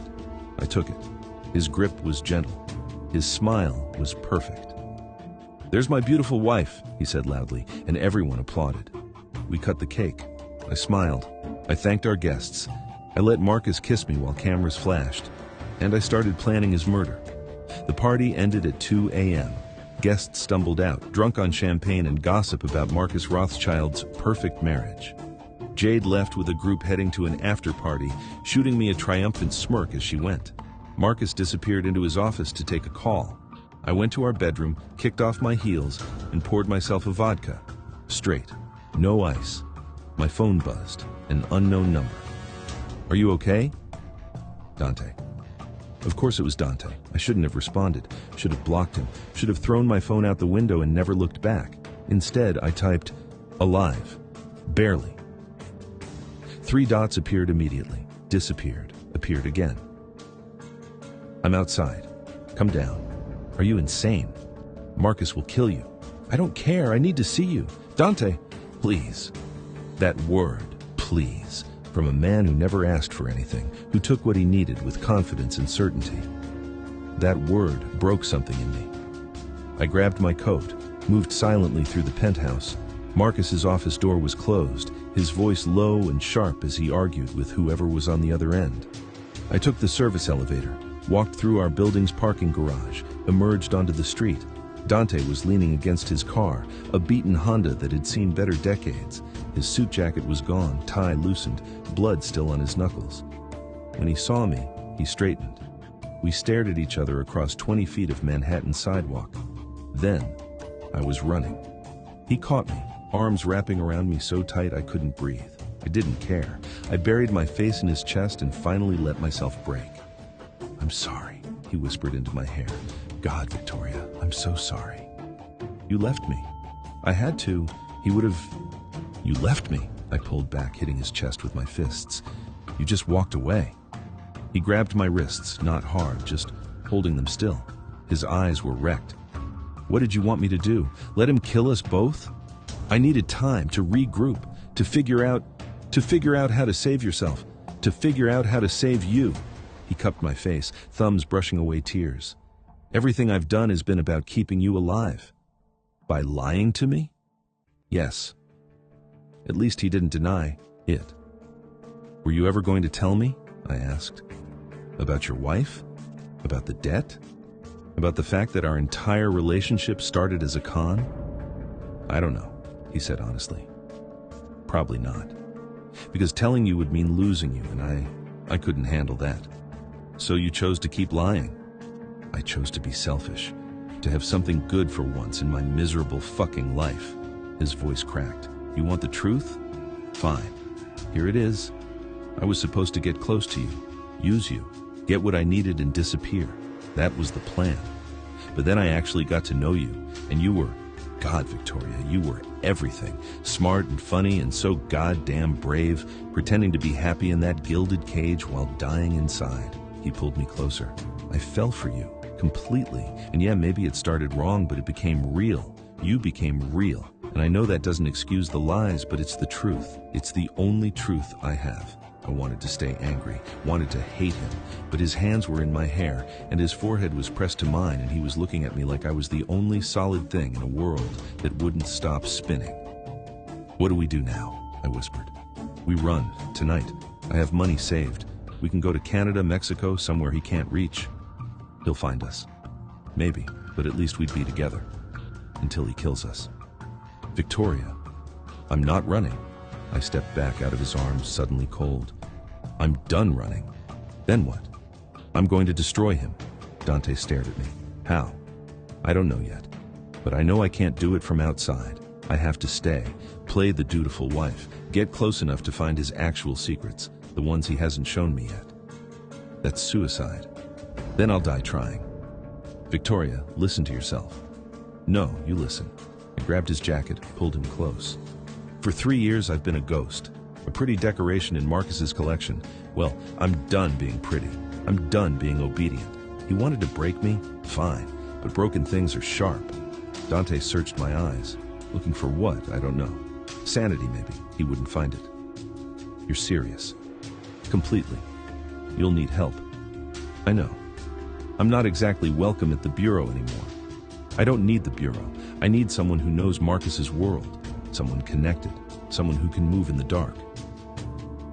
I took it. His grip was gentle. His smile was perfect. There's my beautiful wife, he said loudly, and everyone applauded. We cut the cake. I smiled. I thanked our guests. I let Marcus kiss me while cameras flashed, and I started planning his murder. The party ended at 2 a.m. Guests stumbled out, drunk on champagne and gossip about Marcus Rothschild's perfect marriage. Jade left with a group heading to an after-party, shooting me a triumphant smirk as she went. Marcus disappeared into his office to take a call. I went to our bedroom, kicked off my heels, and poured myself a vodka. Straight. No ice. My phone buzzed. An unknown number. Are you okay? Dante. Of course it was Dante. I shouldn't have responded. Should have blocked him. Should have thrown my phone out the window and never looked back. Instead, I typed, alive. Barely. 3 dots appeared immediately. Disappeared. Appeared again. I'm outside. Come down. Are you insane? Marcus will kill you. I don't care. I need to see you. Dante, please. That word, please, from a man who never asked for anything, who took what he needed with confidence and certainty. That word broke something in me. I grabbed my coat, moved silently through the penthouse. Marcus's office door was closed, his voice low and sharp as he argued with whoever was on the other end. I took the service elevator, walked through our building's parking garage, emerged onto the street. Dante was leaning against his car, a beaten Honda that had seen better decades. His suit jacket was gone, tie loosened, blood still on his knuckles. When he saw me, he straightened. We stared at each other across 20 feet of Manhattan sidewalk. Then, I was running. He caught me, arms wrapping around me so tight I couldn't breathe. I didn't care. I buried my face in his chest and finally let myself break. I'm sorry, he whispered into my hair. God, Victoria, I'm so sorry. You left me. I had to. He would have... You left me. I pulled back, hitting his chest with my fists. You just walked away. He grabbed my wrists, not hard, just holding them still. His eyes were wrecked. What did you want me to do? Let him kill us both? I needed time to regroup, to figure out how to save yourself, to figure out how to save you. He cupped my face, thumbs brushing away tears. Everything I've done has been about keeping you alive. By lying to me? Yes. At least he didn't deny it. Were you ever going to tell me? I asked. About your wife? About the debt? About the fact that our entire relationship started as a con? I don't know, he said honestly. Probably not. Because telling you would mean losing you, and I couldn't handle that. So you chose to keep lying. I chose to be selfish, to have something good for once in my miserable fucking life. His voice cracked. You want the truth? Fine. Here it is. I was supposed to get close to you, use you, get what I needed and disappear. That was the plan. But then I actually got to know you, and you were, God, Victoria, you were everything. Smart and funny and so goddamn brave, pretending to be happy in that gilded cage while dying inside. He pulled me closer. I fell for you, completely. And yeah, maybe it started wrong, but it became real. You became real. And I know that doesn't excuse the lies, but it's the truth. It's the only truth I have. I wanted to stay angry, wanted to hate him, but his hands were in my hair, and his forehead was pressed to mine, and he was looking at me like I was the only solid thing in a world that wouldn't stop spinning. What do we do now? I whispered. We run, tonight. I have money saved. We can go to Canada, Mexico, somewhere he can't reach. He'll find us. Maybe, but at least we'd be together. Until he kills us. Victoria, I'm not running. I stepped back out of his arms, suddenly cold. I'm done running. Then what? I'm going to destroy him. Dante stared at me. How? I don't know yet. But I know I can't do it from outside. I have to stay, play the dutiful wife, get close enough to find his actual secrets, the ones he hasn't shown me yet. That's suicide. Then I'll die trying. Victoria, listen to yourself. No, you listen. I grabbed his jacket, pulled him close. For 3 years, I've been a ghost, a pretty decoration in Marcus's collection. Well, I'm done being pretty. I'm done being obedient. He wanted to break me? Fine, but broken things are sharp. Dante searched my eyes. Looking for what? I don't know. Sanity, maybe. He wouldn't find it. You're serious. Completely. You'll need help. I know. I'm not exactly welcome at the Bureau anymore. I don't need the Bureau. I need someone who knows Marcus's world. Someone connected, someone who can move in the dark.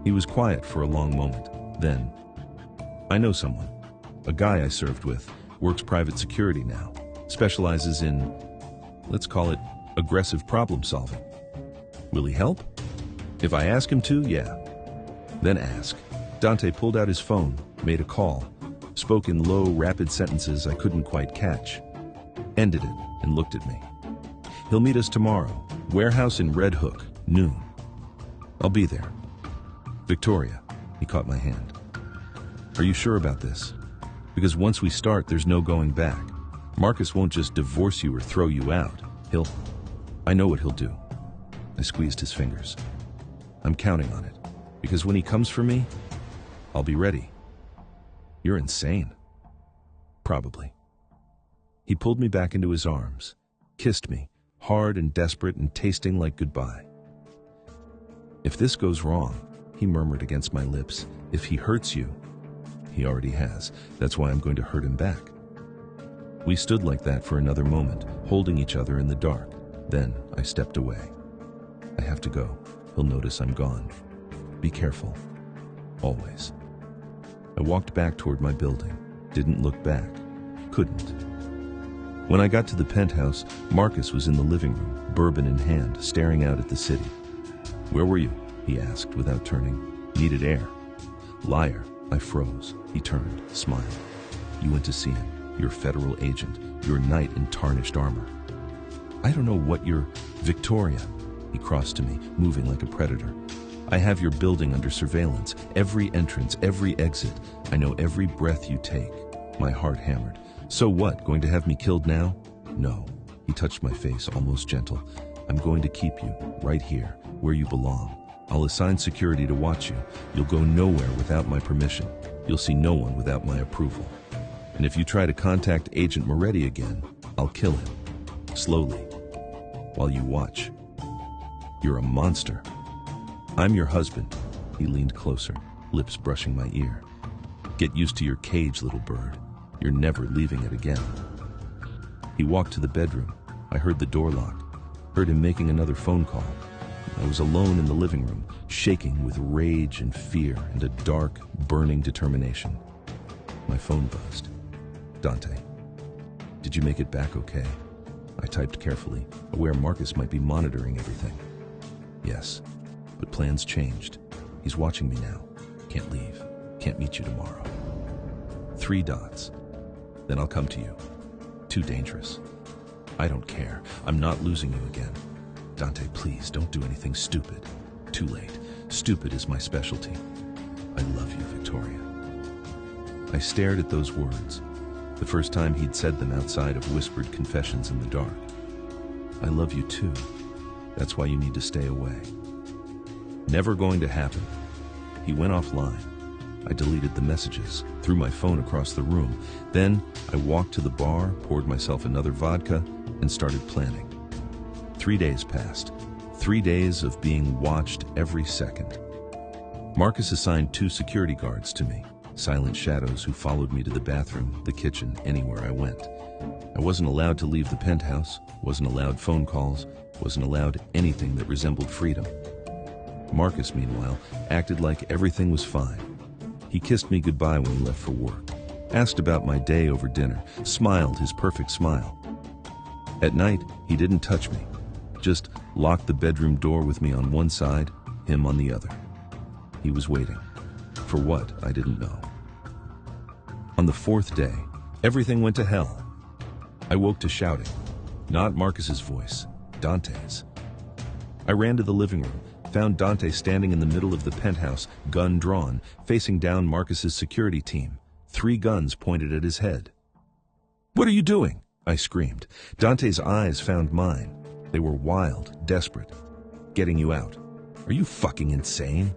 He was quiet for a long moment. Then, I know someone. A guy I served with, works private security now, specializes in, let's call it, aggressive problem solving. Will he help? If I ask him to, yeah. Then ask. Dante pulled out his phone, made a call, spoke in low, rapid sentences I couldn't quite catch, ended it, and looked at me. He'll meet us tomorrow. Warehouse in Red Hook, noon. I'll be there. Victoria, he caught my hand. Are you sure about this? Because once we start, there's no going back. Marcus won't just divorce you or throw you out. I know what he'll do. I squeezed his fingers. I'm counting on it. Because when he comes for me, I'll be ready. You're insane. Probably. He pulled me back into his arms, kissed me, hard and desperate and tasting like goodbye. If this goes wrong, he murmured against my lips, if he hurts you, he already has. That's why I'm going to hurt him back. We stood like that for another moment, holding each other in the dark. Then I stepped away. I have to go. He'll notice I'm gone. Be careful. Always. I walked back toward my building. Didn't look back. Couldn't. When I got to the penthouse, Marcus was in the living room, bourbon in hand, staring out at the city. Where were you? He asked without turning. Needed air. Liar. I froze. He turned, smiled. You went to see him. Your federal agent. Your knight in tarnished armor. I don't know what you're... Victoria. He crossed to me, moving like a predator. I have your building under surveillance. Every entrance, every exit. I know every breath you take. My heart hammered. So what, going to have me killed now? No. He touched my face, almost gentle. I'm going to keep you, right here, where you belong. I'll assign security to watch you. You'll go nowhere without my permission. You'll see no one without my approval. And if you try to contact Agent Moretti again, I'll kill him. Slowly. While you watch. You're a monster. I'm your husband. He leaned closer, lips brushing my ear. Get used to your cage, little bird. You're never leaving it again. He walked to the bedroom. I heard the door lock. Heard him making another phone call. I was alone in the living room, shaking with rage and fear and a dark, burning determination. My phone buzzed. Dante. Did you make it back okay? I typed carefully, aware Marcus might be monitoring everything. Yes, but plans changed. He's watching me now. Can't leave. Can't meet you tomorrow. 3 dots. Then I'll come to you. Too dangerous. I don't care. I'm not losing you again. Dante, please, don't do anything stupid. Too late. Stupid is my specialty. I love you, Victoria. I stared at those words, the first time he'd said them outside of whispered confessions in the dark. I love you too. That's why you need to stay away. Never going to happen. He went offline. I deleted the messages, threw my phone across the room. Then I walked to the bar, poured myself another vodka, and started planning. 3 days passed. 3 days of being watched every second. Marcus assigned 2 security guards to me, silent shadows who followed me to the bathroom, the kitchen, anywhere I went. I wasn't allowed to leave the penthouse, wasn't allowed phone calls, wasn't allowed anything that resembled freedom. Marcus, meanwhile, acted like everything was fine. He kissed me goodbye when he left for work, asked about my day over dinner, smiled his perfect smile. At night, he didn't touch me, just locked the bedroom door with me on one side, him on the other. He was waiting. For what, I didn't know. On the 4th day, everything went to hell. I woke to shouting, not Marcus's voice, Dante's. I ran to the living room, found Dante standing in the middle of the penthouse, gun drawn, facing down Marcus's security team, 3 guns pointed at his head. "What are you doing?" I screamed. Dante's eyes found mine. They were wild, desperate. "Getting you out. Are you fucking insane?"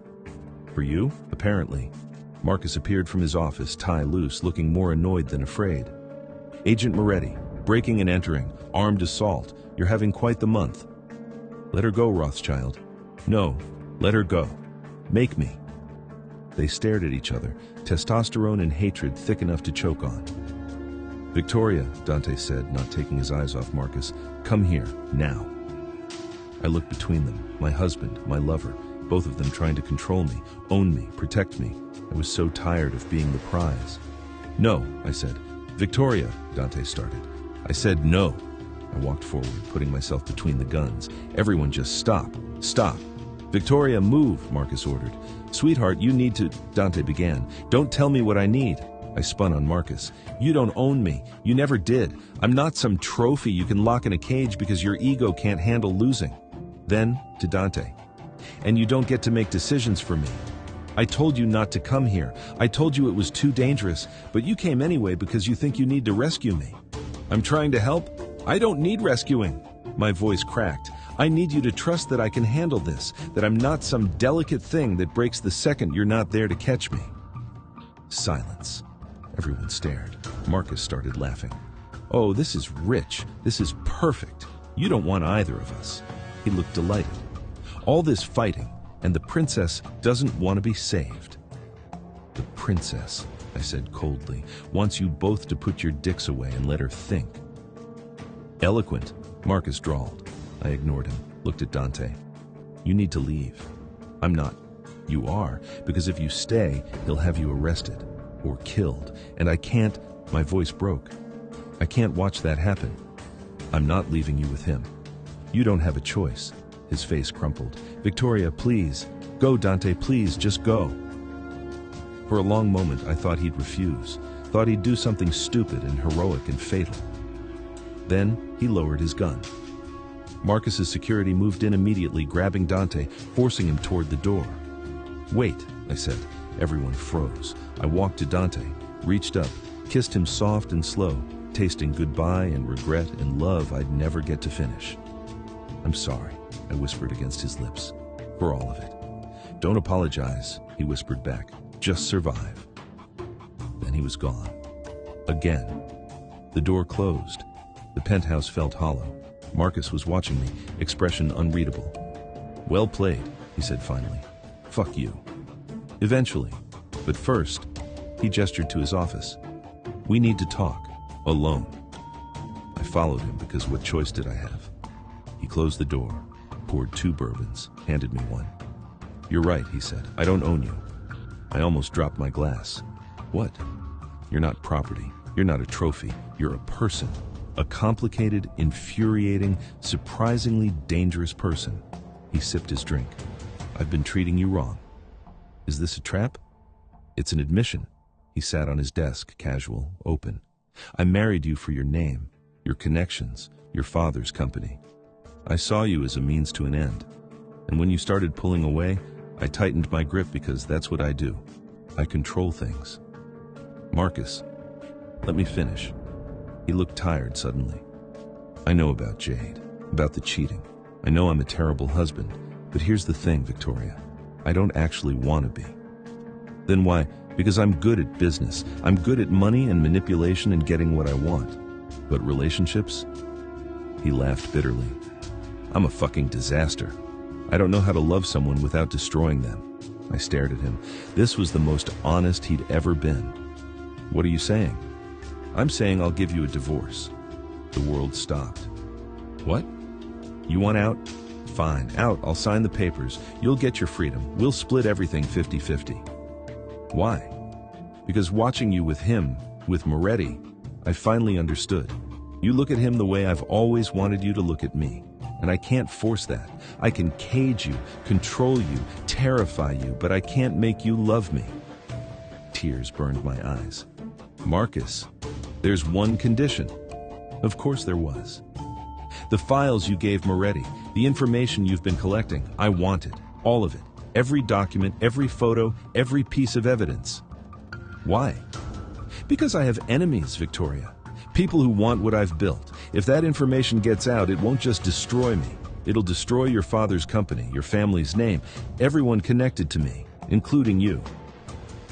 "For you?" Apparently. Marcus appeared from his office, tie loose, looking more annoyed than afraid. "Agent Moretti, breaking and entering, armed assault. You're having quite the month." "Let her go, Rothschild." "No, let her go. Make me." They stared at each other, testosterone and hatred thick enough to choke on. "Victoria," Dante said, not taking his eyes off Marcus, "come here, now." I looked between them, my husband, my lover, both of them trying to control me, own me, protect me. I was so tired of being the prize. "No," I said. "Victoria," Dante started. I said no. I walked forward, putting myself between the guns. "Everyone just stop. Stop." "Victoria, move," Marcus ordered. "Sweetheart, you need to," Dante began. "Don't tell me what I need." I spun on Marcus. "You don't own me. You never did. I'm not some trophy you can lock in a cage because your ego can't handle losing." Then, to Dante, "And you don't get to make decisions for me. I told you not to come here. I told you it was too dangerous, but you came anyway because you think you need to rescue me. I'm trying to help. I don't need rescuing." My voice cracked. "I need you to trust that I can handle this, that I'm not some delicate thing that breaks the second you're not there to catch me." Silence. Everyone stared. Marcus started laughing. "Oh, this is rich. This is perfect. You don't want either of us." He looked delighted. "All this fighting, and the princess doesn't want to be saved." "The princess," I said coldly, "wants you both to put your dicks away and let her think." "Eloquent," Marcus drawled. I ignored him, looked at Dante. "You need to leave." "I'm not." "You are, because if you stay, he'll have you arrested. Or killed, and I can't," my voice broke. "I can't watch that happen. I'm not leaving you with him. You don't have a choice." His face crumpled. "Victoria, please. Go, Dante, please, just go." For a long moment, I thought he'd refuse, thought he'd do something stupid and heroic and fatal. Then he lowered his gun. Marcus's security moved in immediately, grabbing Dante, forcing him toward the door. "Wait," I said. Everyone froze. I walked to Dante, reached up, kissed him soft and slow, tasting goodbye and regret and love I'd never get to finish. "I'm sorry," I whispered against his lips, "for all of it." "Don't apologize," he whispered back. "Just survive." Then he was gone. Again. The door closed. The penthouse felt hollow. Marcus was watching me, expression unreadable. "Well played," he said finally. "Fuck you." "Eventually. But first," he gestured to his office. "We need to talk. Alone." I followed him because what choice did I have? He closed the door, poured 2 bourbons, handed me one. "You're right," he said. "I don't own you." I almost dropped my glass. "What?" "You're not property. You're not a trophy, you're a person. A complicated, infuriating, surprisingly dangerous person. He sipped his drink. I've been treating you wrong. Is this a trap? It's an admission. He sat on his desk, casual, open. I married you for your name, your connections, your father's company. I saw you as a means to an end. And when you started pulling away, I tightened my grip because that's what I do. I control things. Marcus, let me finish. He looked tired suddenly. I know about Jade, about the cheating. I know I'm a terrible husband, but here's the thing, Victoria. I don't actually want to be. Then why? Because I'm good at business. I'm good at money and manipulation and getting what I want. But relationships? He laughed bitterly. I'm a fucking disaster. I don't know how to love someone without destroying them. I stared at him. This was the most honest he'd ever been. What are you saying? I'm saying I'll give you a divorce. The world stopped. What? You want out? Fine, out. I'll sign the papers. You'll get your freedom. We'll split everything 50-50. Why? Because watching you with him, with Moretti, I finally understood. You look at him the way I've always wanted you to look at me. And I can't force that. I can cage you, control you, terrify you, but I can't make you love me. Tears burned my eyes. Marcus, there's one condition. Of course there was. The files you gave Moretti, the information you've been collecting, I want it. All of it. Every document, every photo, every piece of evidence. Why? Because I have enemies, Victoria. People who want what I've built. If that information gets out, it won't just destroy me. It'll destroy your father's company, your family's name, everyone connected to me, including you.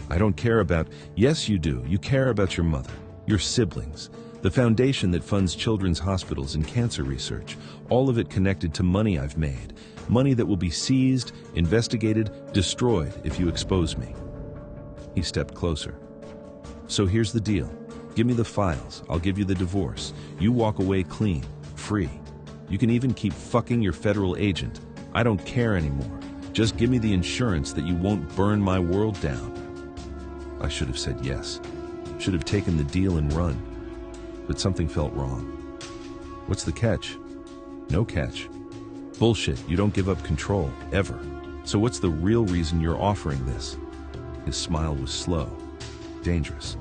I don't care about... Yes, you do. You care about your mother, your siblings, the foundation that funds children's hospitals and cancer research, all of it connected to money I've made, money that will be seized, investigated, destroyed if you expose me. He stepped closer. So here's the deal. Give me the files. I'll give you the divorce. You walk away clean, free. You can even keep fucking your federal agent. I don't care anymore. Just give me the insurance that you won't burn my world down. I should have said yes. Should have taken the deal and run. But something felt wrong. What's the catch? No catch. Bullshit, you don't give up control, ever. So what's the real reason you're offering this? His smile was slow, dangerous.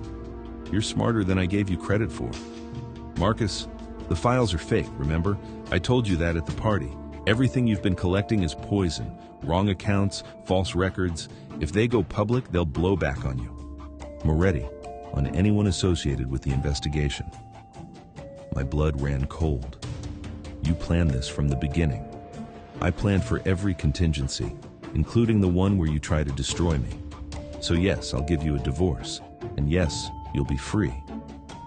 You're smarter than I gave you credit for. Marcus, the files are fake, remember? I told you that at the party. Everything you've been collecting is poison. Wrong accounts, false records. If they go public, they'll blow back on you. Moretti, on anyone associated with the investigation. My blood ran cold. You planned this from the beginning. I planned for every contingency, including the one where you try to destroy me. So yes, I'll give you a divorce. And yes, you'll be free.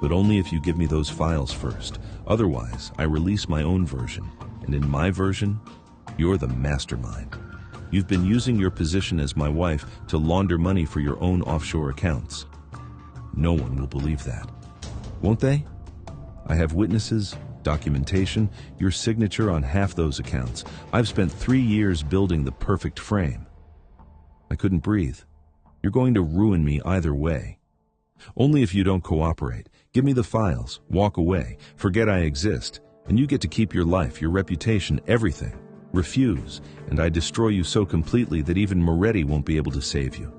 But only if you give me those files first. Otherwise, I release my own version. And in my version, you're the mastermind. You've been using your position as my wife to launder money for your own offshore accounts. No one will believe that. Won't they? I have witnesses, documentation, your signature on half those accounts. I've spent 3 years building the perfect frame. I couldn't breathe. You're going to ruin me either way. Only if you don't cooperate. Give me the files, walk away, forget I exist, and you get to keep your life, your reputation, everything. Refuse, and I destroy you so completely that even Moretti won't be able to save you.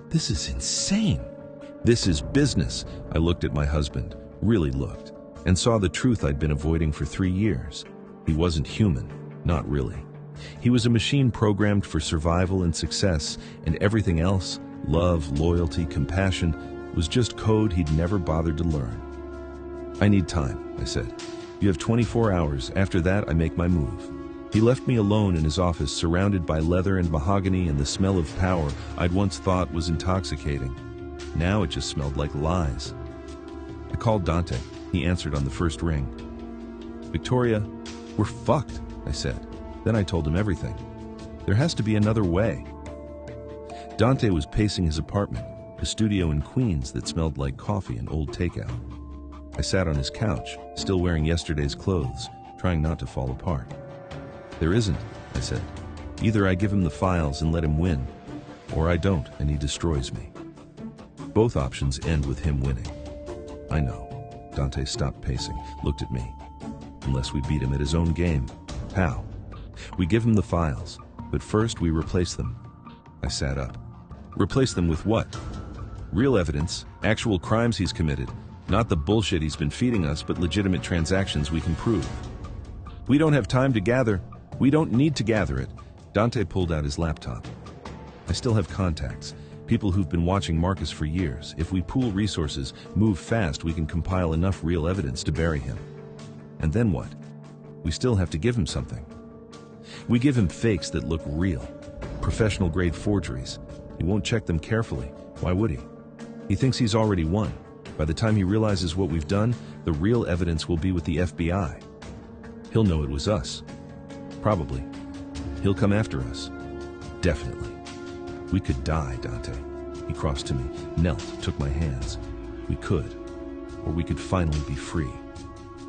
This is insane. This is business. I looked at my husband, really looked, and saw the truth I'd been avoiding for 3 years. He wasn't human, not really. He was a machine programmed for survival and success, and everything else, love, loyalty, compassion, was just code he'd never bothered to learn. I need time, I said. You have 24 hours. After that, I make my move. He left me alone in his office, surrounded by leather and mahogany and the smell of power I'd once thought was intoxicating. Now it just smelled like lies. I called Dante. He answered on the first ring. Victoria, we're fucked, I said. Then I told him everything. There has to be another way. Dante was pacing his apartment, a studio in Queens that smelled like coffee and old takeout. I sat on his couch, still wearing yesterday's clothes, trying not to fall apart. There isn't, I said. Either I give him the files and let him win, or I don't and he destroys me. Both options end with him winning. I know. Dante stopped pacing, looked at me. Unless we beat him at his own game. How? We give him the files, but first we replace them. I sat up. Replace them with what? Real evidence, actual crimes he's committed. Not the bullshit he's been feeding us, but legitimate transactions we can prove. We don't have time to gather. We don't need to gather it. Dante pulled out his laptop. I still have contacts. People who've been watching Marcus for years. If we pool resources, move fast, we can compile enough real evidence to bury him. And then what? We still have to give him something. We give him fakes that look real. Professional-grade forgeries. He won't check them carefully. Why would he? He thinks he's already won. By the time he realizes what we've done, the real evidence will be with the FBI. He'll know it was us. Probably. He'll come after us. Definitely. We could die, Dante. He crossed to me, knelt, took my hands. We could. Or we could finally be free.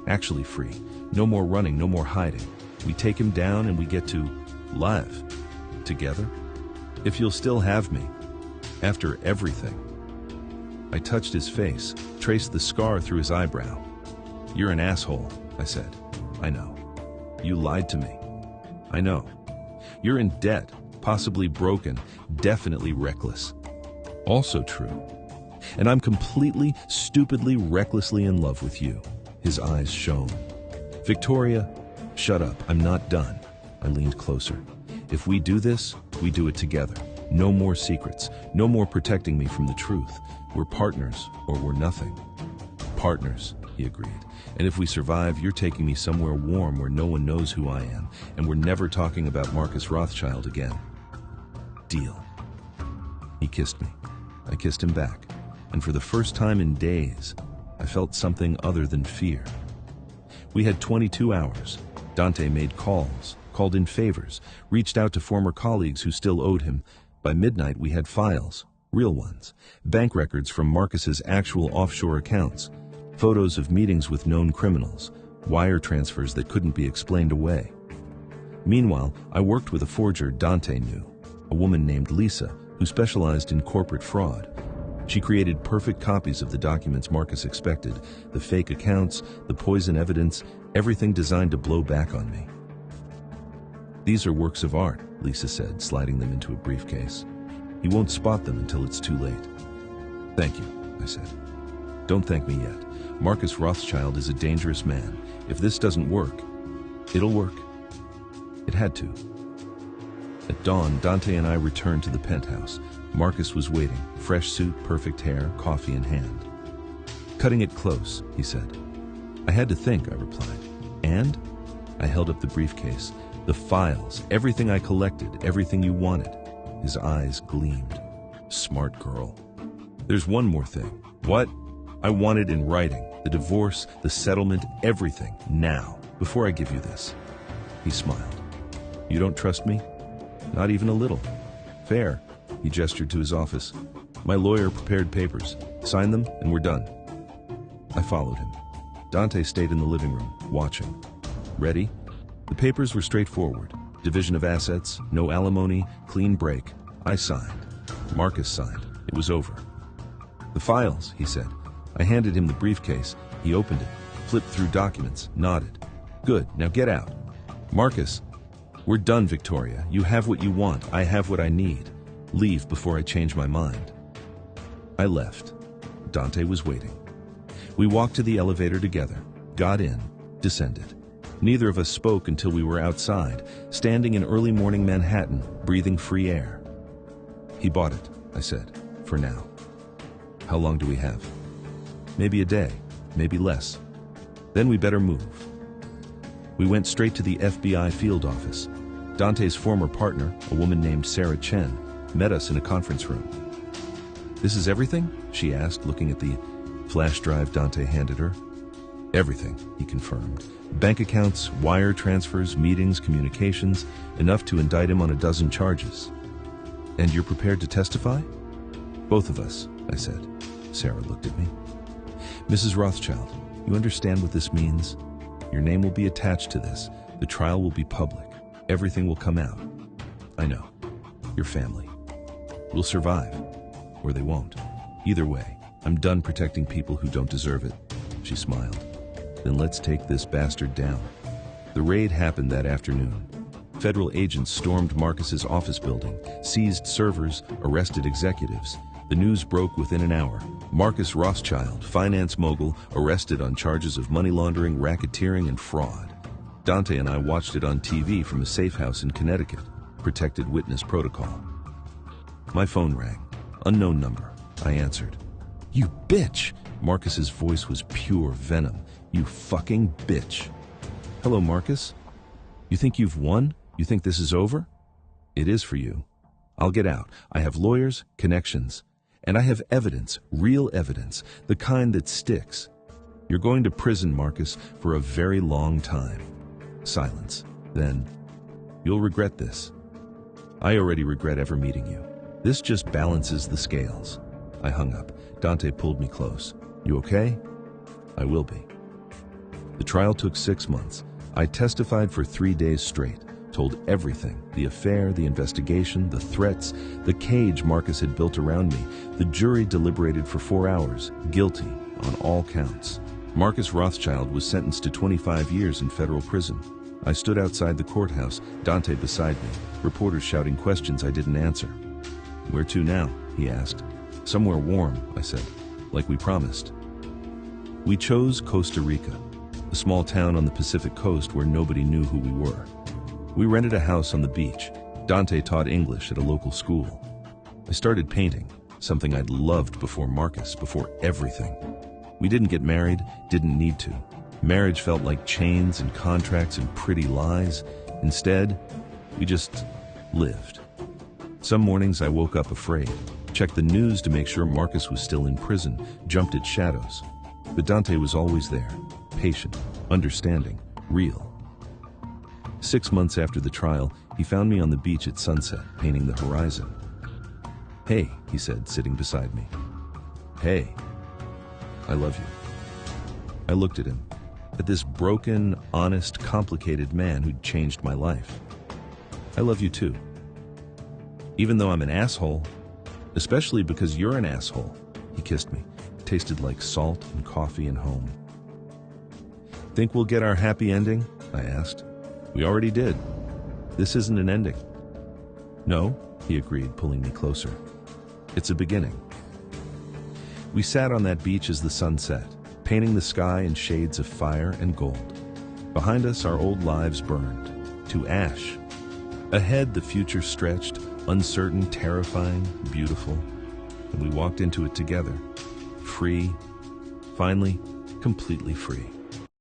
Actually free. No more running, no more hiding. We take him down and we get to live. Together? If you'll still have me. After everything. I touched his face, traced the scar through his eyebrow. You're an asshole, I said. I know. You lied to me. I know. You're in debt, possibly broken, definitely reckless. Also true. And I'm completely, stupidly, recklessly in love with you. His eyes shone. Victoria, shut up. I'm not done. I leaned closer. If we do this, we do it together. No more secrets. No more protecting me from the truth. We're partners, or we're nothing. Partners, he agreed. And if we survive, you're taking me somewhere warm where no one knows who I am, and we're never talking about Marcus Rothschild again. Deal. He kissed me. I kissed him back. And for the first time in days, I felt something other than fear. We had 22 hours. Dante made calls, called in favors, reached out to former colleagues who still owed him. By midnight, we had files, real ones, bank records from Marcus's actual offshore accounts, photos of meetings with known criminals, wire transfers that couldn't be explained away. Meanwhile, I worked with a forger Dante knew, a woman named Lisa, who specialized in corporate fraud. She created perfect copies of the documents Marcus expected, the fake accounts, the poison evidence, everything designed to blow back on me. These are works of art, Lisa said, sliding them into a briefcase. He won't spot them until it's too late. Thank you, I said. Don't thank me yet. Marcus Rothschild is a dangerous man. If this doesn't work, it'll work. It had to. At dawn, Dante and I returned to the penthouse. Marcus was waiting, fresh suit, perfect hair, coffee in hand. Cutting it close, he said. I had to think, I replied. And? I held up the briefcase. The files, everything I collected, everything you wanted. His eyes gleamed. Smart girl. There's one more thing. What? I want it in writing. The divorce, the settlement, everything, now, before I give you this. He smiled. You don't trust me? Not even a little. Fair. He gestured to his office. My lawyer prepared papers. Sign them, and we're done. I followed him. Dante stayed in the living room, watching. Ready? The papers were straightforward. Division of assets, no alimony, clean break. I signed. Marcus signed. It was over. The files, he said. I handed him the briefcase. He opened it, flipped through documents, nodded. Good, now get out. Marcus, we're done, Victoria. You have what you want. I have what I need. Leave before I change my mind. I left. Dante was waiting. We walked to the elevator together, got in, descended. Neither of us spoke until we were outside, standing in early morning Manhattan, breathing free air. He bought it, I said, for now. How long do we have? Maybe a day, maybe less. Then we better move. We went straight to the FBI field office. Dante's former partner, a woman named Sarah Chen, met us in a conference room. This is everything? She asked, looking at the flash drive Dante handed her. Everything, he confirmed. Bank accounts, wire transfers, meetings, communications, enough to indict him on a dozen charges. And you're prepared to testify? Both of us, I said. Sarah looked at me. Mrs. Rothschild, you understand what this means? Your name will be attached to this. The trial will be public. Everything will come out. I know. Your family. We'll survive. Or they won't. Either way, I'm done protecting people who don't deserve it. She smiled. Then let's take this bastard down. The raid happened that afternoon. Federal agents stormed Marcus's office building, seized servers, arrested executives. The news broke within an hour. Marcus Rothschild, finance mogul, arrested on charges of money laundering, racketeering, and fraud. Dante and I watched it on TV from a safe house in Connecticut, protected witness protocol. My phone rang. Unknown number. I answered. You bitch! Marcus's voice was pure venom. You fucking bitch. Hello, Marcus. You think you've won? You think this is over? It is for you. I'll get out. I have lawyers, connections, and I have evidence, real evidence, the kind that sticks. You're going to prison, Marcus, for a very long time. Silence. Then, you'll regret this. I already regret ever meeting you. This just balances the scales. I hung up. Dante pulled me close. You okay? I will be. The trial took 6 months. I testified for 3 days straight, told everything, the affair, the investigation, the threats, the cage Marcus had built around me. The jury deliberated for 4 hours, guilty on all counts. Marcus Rothschild was sentenced to 25 years in federal prison. I stood outside the courthouse, Dante beside me, reporters shouting questions I didn't answer. Where to now? He asked. Somewhere warm, I said, like we promised. We chose Costa Rica, a small town on the Pacific coast where nobody knew who we were. We rented a house on the beach. Dante taught English at a local school. I started painting, something I'd loved before Marcus, before everything. We didn't get married, didn't need to. Marriage felt like chains and contracts and pretty lies. Instead, we just lived. Some mornings I woke up afraid, checked the news to make sure Marcus was still in prison, jumped at shadows. But Dante was always there, patient, understanding, real. 6 months after the trial, he found me on the beach at sunset, painting the horizon. Hey, he said, sitting beside me. Hey, I love you. I looked at him, at this broken, honest, complicated man who'd changed my life. I love you too. Even though I'm an asshole, especially because you're an asshole. He kissed me. It tasted like salt and coffee and home. Think we'll get our happy ending? I asked. We already did. This isn't an ending. No, he agreed, pulling me closer. It's a beginning. We sat on that beach as the sun set, painting the sky in shades of fire and gold. Behind us, our old lives burned to ash. Ahead, the future stretched, uncertain, terrifying, beautiful, and we walked into it together, free, finally, completely free.